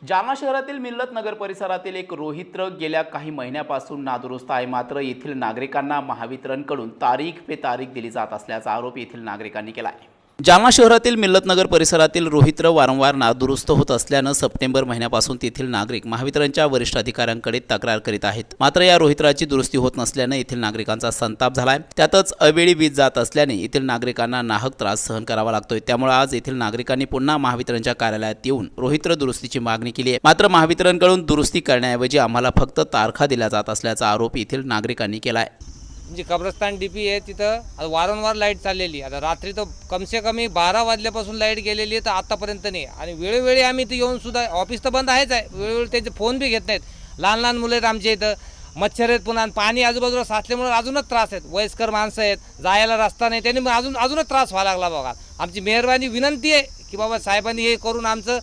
जालना शहरातील मिल्लत नगर परिसरातील एक रोहित ट्रक गेल्या काही महिन्यापासून नादुरुस्त आहे। मात्र येथील नागरिकांना महावितरणकडून तारीख पे तारीख दिली जात असल्याचा आरोप येथील नागरिकांनी केला आहे। जालना शहरातील मिल्लत नगर परिसरातील रोहित ट्रक वारंवार नादुरुस्त होत असल्याने सप्टेंबर महिन्यापासून तेथील नागरिक महावितरणच्या वरिष्ठ अधिकाऱ्यांकडे तक्रार करीत आहेत। मात्र या रोहित ट्रकची दुरुस्ती होत नसल्याने येथील नागरिकांचा संताप झालाय। त्यातच अवेळी वीज जात असल्याने येथील नागरिकांना नाहक त्रास सहन करावा लागतोय। त्यामुळे आज येथील नागरिकांनी पुन्हा महावितरणच्या कार्यालयात येऊन रोहित ट्रक दुरुस्तीची मागणी केली आहे। मात्र महावितरणकडून दुरुस्ती करण्याऐवजी आम्हाला फक्त तारखा दिल्या जात असल्याचा आरोप येथील नागरिकांनी केला आहे। जी कब्रस्तान डीपी आहे तिथं वारंवार लाईट चाललेली। आता रात्री तर कमसे कमी 12 वाजल्यापासून लाईट गेलेली आहे, तर आतापर्यंत नाही। आणि वेळोवेळी आम्ही इथं येऊन सुद्धा, ऑफिस तर बंद आहेच आहे, वेळोवेळी त्यांचे फोन बी घेत नाहीत। लहान लहान मुलं आहेत आमच्या इथं, मच्छर आहेत, पुन्हा पाणी आजूबाजूला साचल्यामुळे अजूनच त्रास आहेत। वयस्कर माणसं आहेत, जायला रस्ता नाही, त्यांनी अजूनच त्रास व्हायला लागला। बघा, आमची मेहरबानी विनंती आहे की बाबा साहेबांनी हे करून आमचं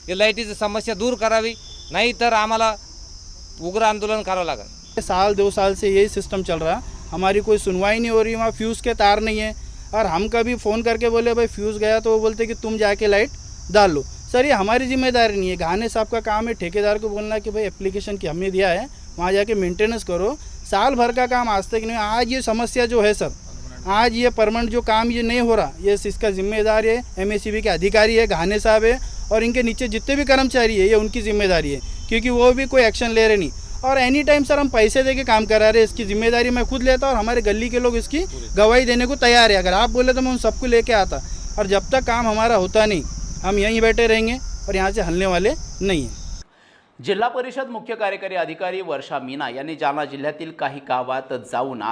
हे लाईटीची समस्या दूर करावी, नाही तर आम्हाला उग्र आंदोलन करावं लागेल। साल 2 साल से यही सिस्टम चल रहा, हमारी कोई सुनवाई नहीं हो रही। वहाँ फ्यूज़ के तार नहीं है, और हम कभी फ़ोन करके बोले भाई फ्यूज़ गया तो वो बोलते कि तुम जाके लाइट डाल लो। सर, ये हमारी जिम्मेदारी नहीं है। घाने साहब का काम है ठेकेदार को बोलना कि भाई एप्लीकेशन की हमने दिया है, वहाँ जाके मेंटेनेंस करो। साल भर का काम आज तक नहीं। आज ये समस्या जो है सर, आज ये परमानेंट जो काम ये नहीं हो रहा, ये इसका जिम्मेदार है MACB के अधिकारी है, घाने साहब है, और इनके नीचे जितने भी कर्मचारी है, ये उनकी जिम्मेदारी है, क्योंकि वो भी कोई एक्शन ले रहे नहीं। और एनी टाइम सर हम पैसे दे के काम करा रहे हैं, इसकी जिम्मेदारी मैं खुद लेता और हमारे गली के लोग इसकी गवाही देने को तैयार है। अगर आप बोले तो मैं उन सबको लेके आता, और जब तक काम हमारा होता नहीं हम यहीं बैठे रहेंगे और यहाँ से हलने वाले नहीं हैं। जिल्हा परिषद मुख्य कार्यकारी अधिकारी वर्षा मीना यांनी जालना जिल्ह्यातील काही गावात जाऊन आज